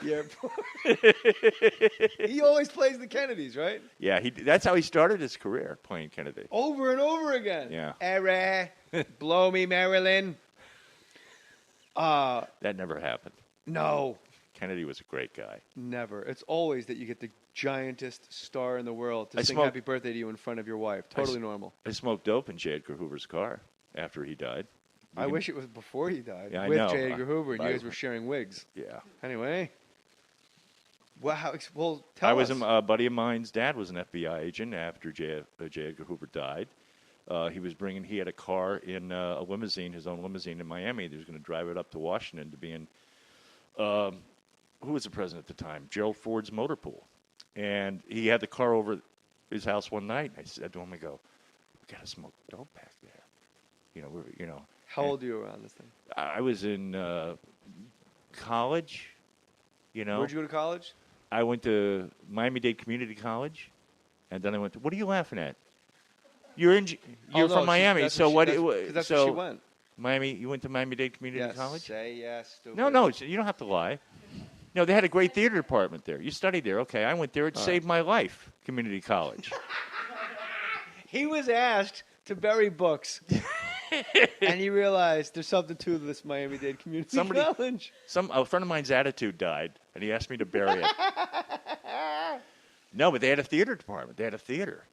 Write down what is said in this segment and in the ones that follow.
The airport. He always plays the Kennedys, right? Yeah, that's how he started his career, playing Kennedy. Over and over again. Yeah. Era, blow me, Marilyn. That never happened. No. Kennedy was a great guy. Never. It's always that you get the giantest star in the world to sing happy birthday to you in front of your wife. Totally normal. I smoked dope in J. Edgar Hoover's car after he died. I wish it was before he died. Yeah, with I know. J. Edgar Hoover, and you guys were sharing wigs. Yeah. Anyway. Well, tell us. A buddy of mine's dad was an FBI agent after J. Edgar Hoover died. He had a car in a limousine, his own limousine in Miami. He was going to drive it up to Washington to be in, who was the president at the time? Gerald Ford's motor pool. And he had the car over his house one night. I said to him, we got to smoke dope back there. How old are you around this thing? I was in college, Where'd you go to college? I went to Miami-Dade Community College, and then I went to, what are you laughing at? You're from Miami, so what? That's where she went. Miami, you went to Miami-Dade Community College? Say yes, stupid. No, you don't have to lie. No, they had a great theater department there. You studied there. Okay, I went there. It saved my life, community college. He was asked to bury books, and he realized there's something to this Miami-Dade Community College. A friend of mine's attitude died, and he asked me to bury it. No, but they had a theater department. They had a theater.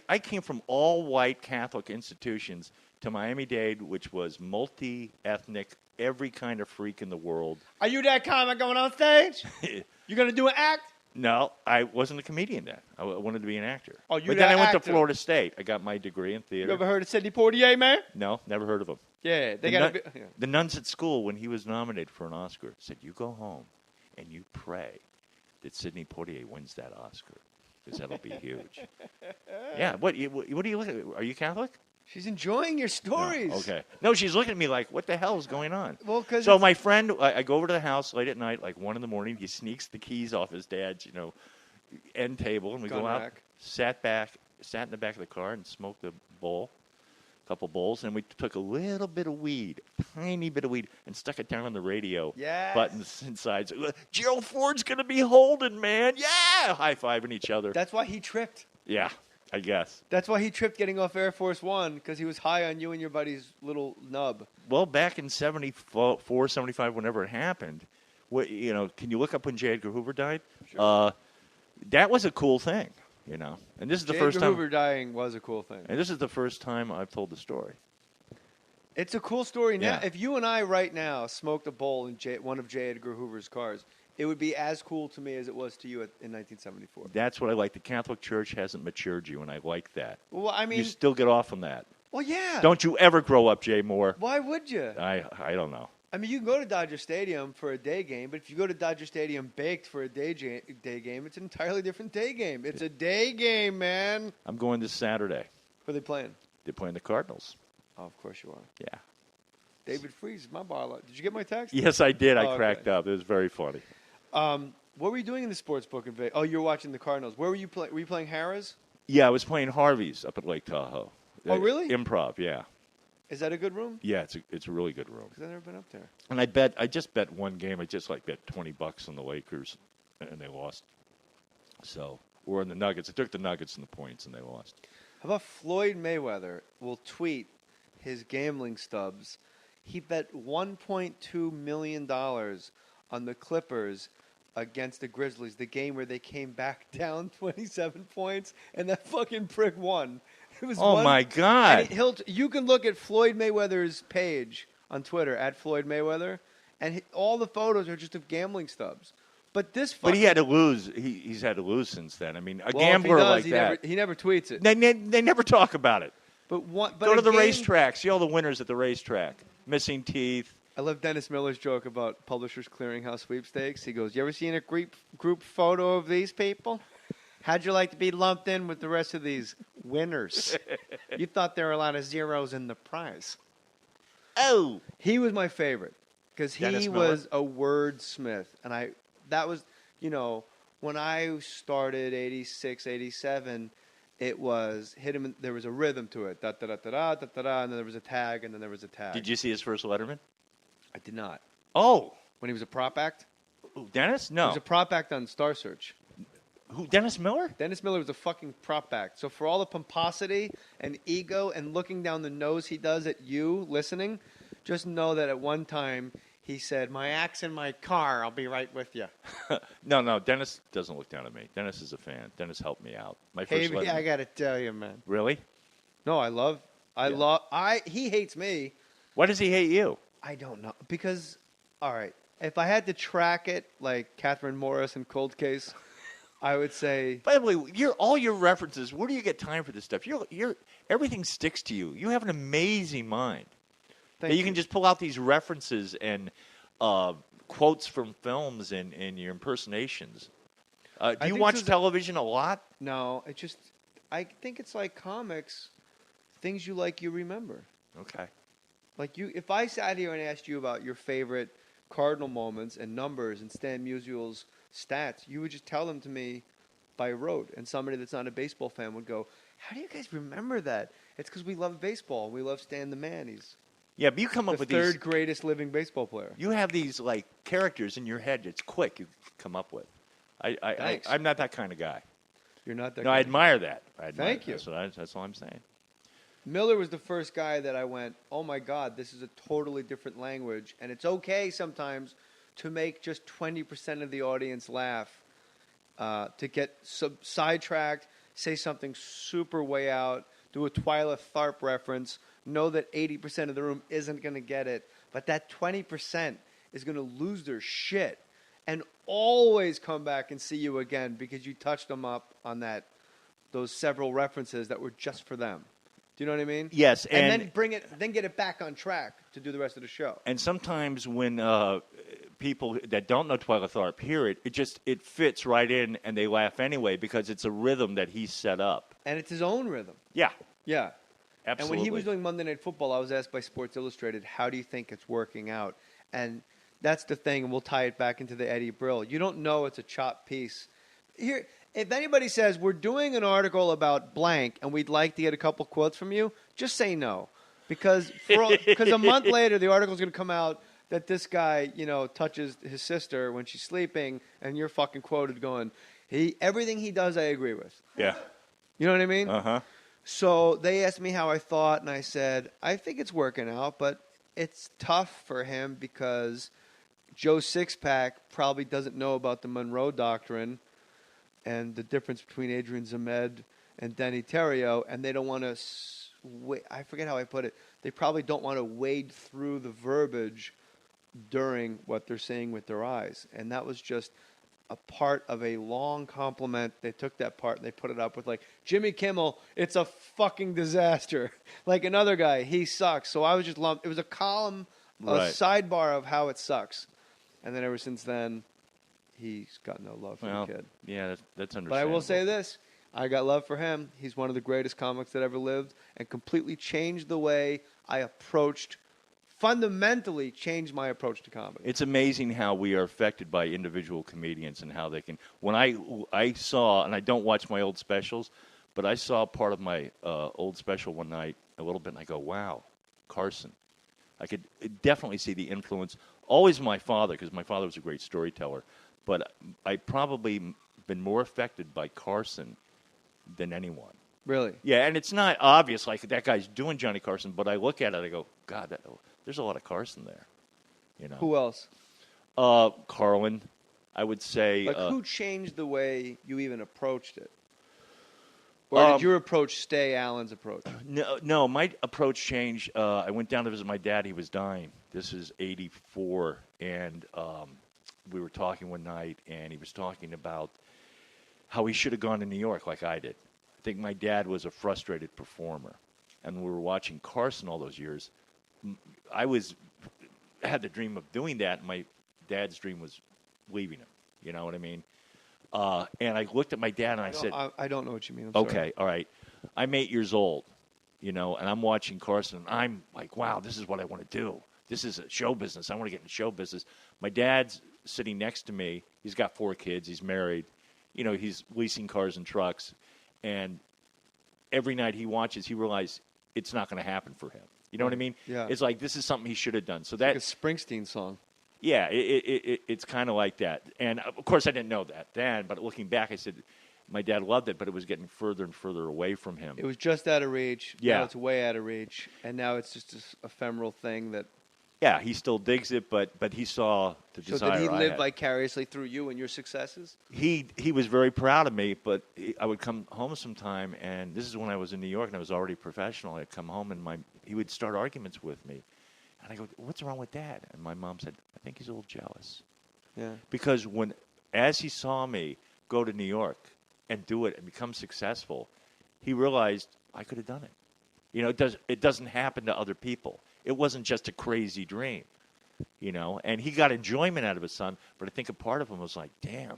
I came from all-white Catholic institutions to Miami-Dade, which was multi-ethnic, every kind of freak in the world. Are you that comic going on stage? You going to do an act? No, I wasn't a comedian then. I wanted to be an actor. Oh, you But that then I went actor. to Florida State. I got my degree in theater. You ever heard of Sidney Poitier, man? No, never heard of him. Yeah, they got to be. The nuns at school, when he was nominated for an Oscar, said, you go home and you pray that Sidney Poitier wins that Oscar, because that'll be huge. Yeah, what are you looking at? Are you Catholic? She's enjoying your stories. No, okay. No, she's looking at me like, what the hell is going on? Well, so my friend, I go over to the house late at night, like 1 a.m. He sneaks the keys off his dad's, end table, and we go out, sat in the back of the car and smoked a couple bowls, and we took a little bit of weed, tiny bit of weed, and stuck it down on the radio buttons inside. So, Gerald Ford's going to be holding, man. Yeah! High-fiving each other. That's why he tripped. Yeah, I guess. That's why he tripped getting off Air Force One, because he was high on you and your buddy's little nub. Well, back in 74, 75, whenever it happened, can you look up when J. Edgar Hoover died? Sure. That was a cool thing, And this is the first time. Hoover dying was a cool thing. And this is the first time I've told the story. It's a cool story now. Yeah. If you and I right now smoked a bowl in one of J. Edgar Hoover's cars, it would be as cool to me as it was to you in 1974. That's what I like. The Catholic Church hasn't matured you, and I like that. Well, I mean, you still get off on that. Well, yeah. Don't you ever grow up, Jay Mohr. Why would you? I don't know. I mean, you can go to Dodger Stadium for a day game, but if you go to Dodger Stadium baked for a day game, it's an entirely different day game. It's a day game, man. I'm going this Saturday. Who are they playing? They're playing the Cardinals. Oh, of course you are. Yeah. David Freese, my ball. Did you get my text? Yes, I did. I cracked up. It was very funny. What were you doing in the sports book in Vegas? Oh, you were watching the Cardinals. Where were you playing? Were you playing Harrah's? Yeah, I was playing Harvey's up at Lake Tahoe. Oh, really? Improv, yeah. Is that a good room? Yeah, it's a really good room. Because I've never been up there. And I just bet one game. I just bet $20 on the Lakers, and they lost. So we're in the Nuggets. I took the Nuggets and the points, and they lost. How about Floyd Mayweather will tweet his gambling stubs? He bet $1.2 million on the Clippers against the Grizzlies, the game where they came back down 27 points, and that fucking prick won. It was my God. You can look at Floyd Mayweather's page on Twitter, at Floyd Mayweather, and all the photos are just of gambling stubs. But he had to lose. He's had to lose since then. I mean, gambler like that. He never tweets it. They never talk about it. But go to the racetrack. See all the winners at the racetrack. Missing teeth. I love Dennis Miller's joke about Publishers Clearinghouse sweepstakes. He goes, "You ever seen a group photo of these people? How'd you like to be lumped in with the rest of these winners? You thought there were a lot of zeros in the prize." Oh, he was my favorite because he was a wordsmith, and that was when I started 86, 87. It was hit him. There was a rhythm to it, da da da da da da da, and then there was a tag, and then there was a tag. Did you see his first Letterman? I did not. Oh, when he was a prop act. Who, Dennis? He No. was a prop act on Star Search. Who? Dennis Miller? Dennis Miller was a fucking prop act. So for all the pomposity and ego and looking down the nose he does at you listening, just know that at one time he said, "My act's in my car. I'll be right with you." No. Dennis doesn't look down at me. Dennis is a fan. Dennis helped me out. My first Havey, letter. I gotta tell you, man. Really? No, he hates me. Why does he hate you? I don't know. Because, all right, if I had to track it like Catherine Morris in Cold Case, I would say, By the way, all your references. Where do you get time for this stuff? Everything sticks to you. You have an amazing mind. thank That you can just pull out these references and quotes from films and your impersonations. Do you think watch Susan- television a lot? No, I think it's like comics. Things you like, you remember. Okay. Like if I sat here and asked you about your favorite Cardinal moments and numbers and Stan Musial's stats, you would just tell them to me by rote. And somebody that's not a baseball fan would go, "How do you guys remember that?" It's because we love baseball. We love Stan the Man. He's Yeah, but you come up the with third these. greatest living baseball player. You have these like characters in your head. It's quick. You come up with. Thanks. I'm not that kind of guy. You're not that No, guy. I admire that. Thank you. That's all I'm saying. Miller was the first guy that I went, "Oh my God, this is a totally different language." And it's okay sometimes to make just 20% of the audience laugh, to get sidetracked, say something super way out, do a Twyla Tharp reference, know that 80% of the room isn't going to get it, but that 20% is going to lose their shit and always come back and see you again because you touched them up on those several references that were just for them. Do you know what I mean? Yes, and then get it back on track to do the rest of the show. And sometimes when people that don't know Twyla Tharp hear it, it fits right in, and they laugh anyway because it's a rhythm that he set up. And it's his own rhythm. Yeah, Yeah. absolutely. And when he was doing Monday Night Football, I was asked by Sports Illustrated, "How do you think it's working out?" And that's the thing, and we'll tie it back into the Eddie Brill. You don't know it's a chopped piece. Here, if anybody says, "We're doing an article about blank and we'd like to get a couple quotes from you," just say no. Because a month later, the article's going to come out that this guy, touches his sister when she's sleeping, and you're fucking quoted going, everything he does, I agree with. Yeah. You know what I mean? Uh-huh. So they asked me how I thought, and I said, I think it's working out, but it's tough for him because Joe Sixpack probably doesn't know about the Monroe Doctrine and the difference between Adrian Zemed and Denny Terrio, and they don't want to I forget how I put it. They probably don't want to wade through the verbiage during what they're saying with their eyes. And that was just a part of a long compliment. They took that part and they put it up with like, Jimmy Kimmel, it's a fucking disaster. Like another guy, he sucks. So I was just lumped. It was a column, a sidebar of how it sucks. And then ever since then, he's got no love for the kid. Yeah, that's understandable. But I will say this. I got love for him. He's one of the greatest comics that ever lived and completely changed the way I fundamentally changed my approach to comedy. It's amazing how we are affected by individual comedians and how they can. When I saw, and I don't watch my old specials, but I saw part of my old special one night a little bit, and I go, wow, Carson. I could definitely see the influence. Always my father, because my father was a great storyteller, but I probably been more affected by Carson than anyone. Really? Yeah, and it's not obvious like that guy's doing Johnny Carson, but I look at it, I go, God, there's a lot of Carson there. Who else? Carlin, I would say. Like who changed the way you even approached it? Or did your approach stay Alan's approach? No, my approach changed. I went down to visit my dad. He was dying. This is 1984, and we were talking one night, and he was talking about how he should have gone to New York like I did. I think my dad was a frustrated performer, and we were watching Carson all those years. I had the dream of doing that, and my dad's dream was leaving him. You know what I mean? And I looked at my dad, and I said, I don't know what you mean. I'm okay, sorry. all right. I'm 8 years old, and I'm watching Carson, and I'm like, wow, this is what I want to do. This is a show business. I want to get into show business. My dad's sitting next to me. He's got 4 kids. He's married. He's leasing cars and trucks. And every night he watches, he realizes it's not going to happen for him. You know what I mean? Yeah. It's like this is something he should have done. So Like a Springsteen song. Yeah, it's kind of like that. And, of course, I didn't know that then. But looking back, I said, my dad loved it, but it was getting further and further away from him. It was just out of reach. Yeah. Now it's way out of reach. And now it's just this ephemeral thing that... Yeah, he still digs it, but he saw the desire So did he I live had. vicariously through you and your successes? He was very proud of me, but I would come home sometime, and this is when I was in New York, and I was already professional. I'd come home, and he would start arguments with me. And I go, what's wrong with Dad? And my mom said, I think he's a little jealous. Yeah. Because as he saw me go to New York and do it and become successful, he realized I could have done it. You know, it doesn't happen to other people. It wasn't just a crazy dream, you know. And he got enjoyment out of his son, but I think a part of him was like, damn,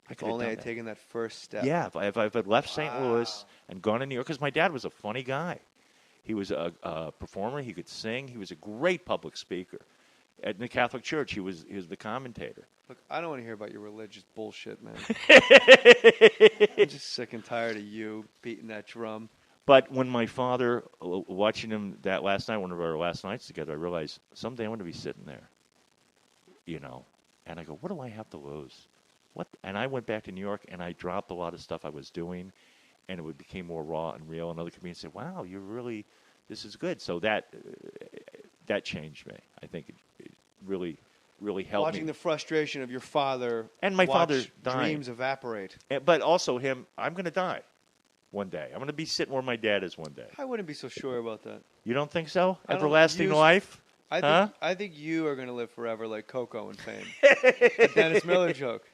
I could have Only done I'd that. taken that first step. Yeah, if I had left St. Louis and gone to New York, because my dad was a funny guy. He was a performer. He could sing. He was a great public speaker. At the Catholic Church, he was the commentator. Look, I don't want to hear about your religious bullshit, man. I'm just sick and tired of you beating that drum. But when my father, watching him that last night, one of our last nights together, I realized someday I'm going to be sitting there, you know. And I go, what do I have to lose? What? And I went back to New York, and I dropped a lot of stuff I was doing, and it became more raw and real. And other comedians said, wow, this is good. So that changed me. I think it really, really helped Watching me. the frustration of your father And my father dying. dreams evaporate. But also him, I'm going to die one day. I'm going to be sitting where my dad is one day. I wouldn't be so sure about that. You don't think so? I don't Everlasting use- life? I think you are going to live forever like Coco in fame. The Dennis Miller joke.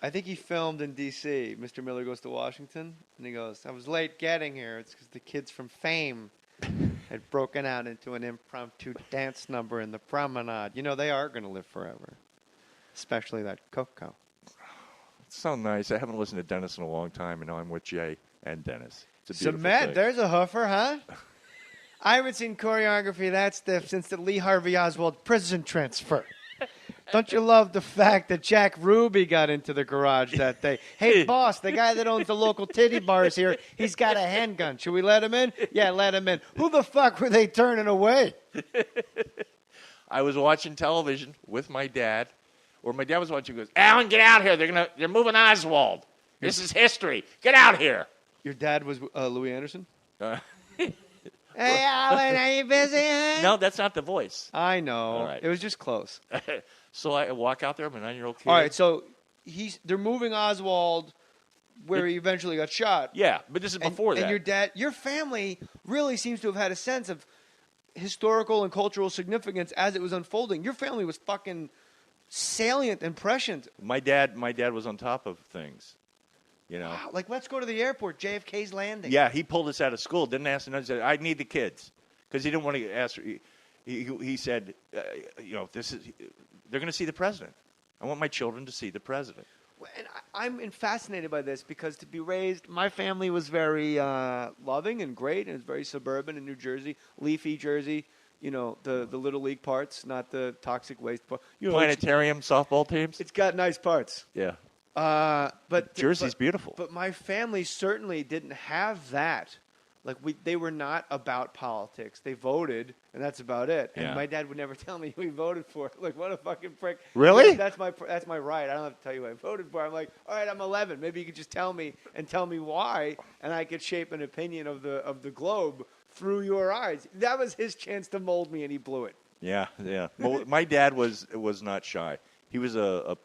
I think he filmed in D.C. Mr. Miller Goes to Washington, and he goes, I was late getting here. It's because the kids from Fame had broken out into an impromptu dance number in the promenade. You know, they are going to live forever, especially that Coco. It's so nice. I haven't listened to Dennis in a long time, and now I'm with Jay and Dennis. It's a So, beautiful Matt, thing. there's a hoofer, huh? I haven't seen choreography that stiff since the Lee Harvey Oswald prison transfer. Don't you love the fact that Jack Ruby got into the garage that day? Hey, boss, the guy that owns the local titty bars here, he's got a handgun. Should we let him in? Yeah, let him in. Who the fuck were they turning away? I was watching television with my dad, or my dad was watching. He goes, Alan, get out here. They're moving Oswald. This is history. Get out here. Your dad was Louis Anderson? Hey, Alan, are you busy, huh? No, that's not the voice. I know. All right. It was just close. So I walk out there. I'm a 9-year-old kid. All right, so they're moving Oswald where he eventually got shot. Yeah, but this is before that. And your family really seems to have had a sense of historical and cultural significance as it was unfolding. Your family was fucking salient and prescient. My dad was on top of things. You know. Wow, like, let's go to the airport, JFK's landing. Yeah, he pulled us out of school. Didn't ask another. Said, I need the kids, because he didn't want to ask. He said, you know, they're going to see the president. I want my children to see the president. And I'm fascinated by this because to be raised, my family was very loving and great, and it was very suburban in New Jersey, leafy Jersey. You know, the little league parts, not the toxic waste part. You know, Planetarium softball teams. it's got nice parts. Yeah. But Jersey's beautiful. But my family certainly didn't have that. Like they were not about politics. They voted, and that's about it. And Yeah. my dad would never tell me who he voted for. Like, what a fucking prick! Really? That's my right. I don't have to tell you who I voted for. I'm like, all right, I'm 11. Maybe you could just tell me why, and I could shape an opinion of the globe through your eyes. That was his chance to mold me, and he blew it. Yeah. Well, my dad was not shy. He was an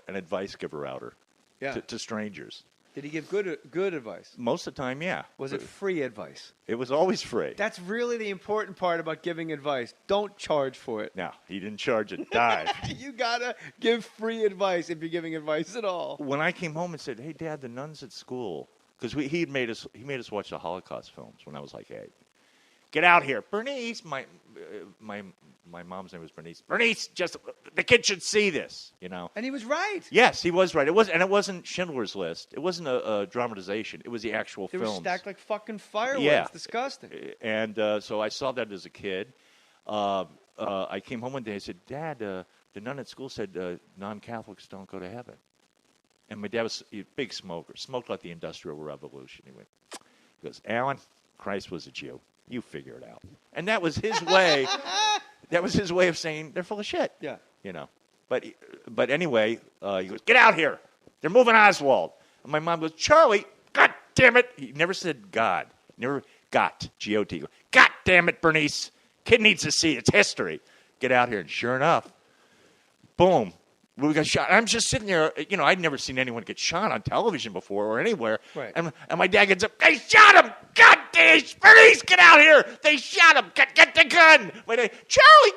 advice giver outer. Yeah. To strangers. Did he give good advice? Most of the time, yeah. Was it free advice? It was always free. That's really the important part about giving advice. Don't charge for it. No, he didn't charge a dime. You gotta give free advice if you're giving advice at all. When I came home and said, "Hey, Dad, the nuns at school," because he made us watch the Holocaust films when I was like 8. Get out here, Bernice. My mom's name was Bernice. Bernice, just the kid should see this, you know. And he was right. Yes, he was right. It wasn't Schindler's List. It wasn't a dramatization. It was the actual They films. were stacked like fucking fireworks. Yeah. It's disgusting. And so I saw that as a kid. I came home one day and said, Dad, the nun at school said non-Catholics don't go to heaven. And my dad was a big smoker, smoked like the Industrial Revolution. He goes, Alan, Christ was a Jew. You figure it out. And that was his way. That was his way of saying they're full of shit. Yeah. you know. But anyway, he goes, "Get out here! They're moving Oswald." And my mom goes, "Charlie, God damn it!" He never said God, never got G-O-T. God damn it, Bernice! Kid needs to see it's history. Get out here, and sure enough, boom. We got shot. I'm just sitting there, you know, I'd never seen anyone get shot on television before or anywhere. Right. And my dad gets up, "They shot him! God damn, Bernice, get out here! They shot him! Get the gun!" Charlie,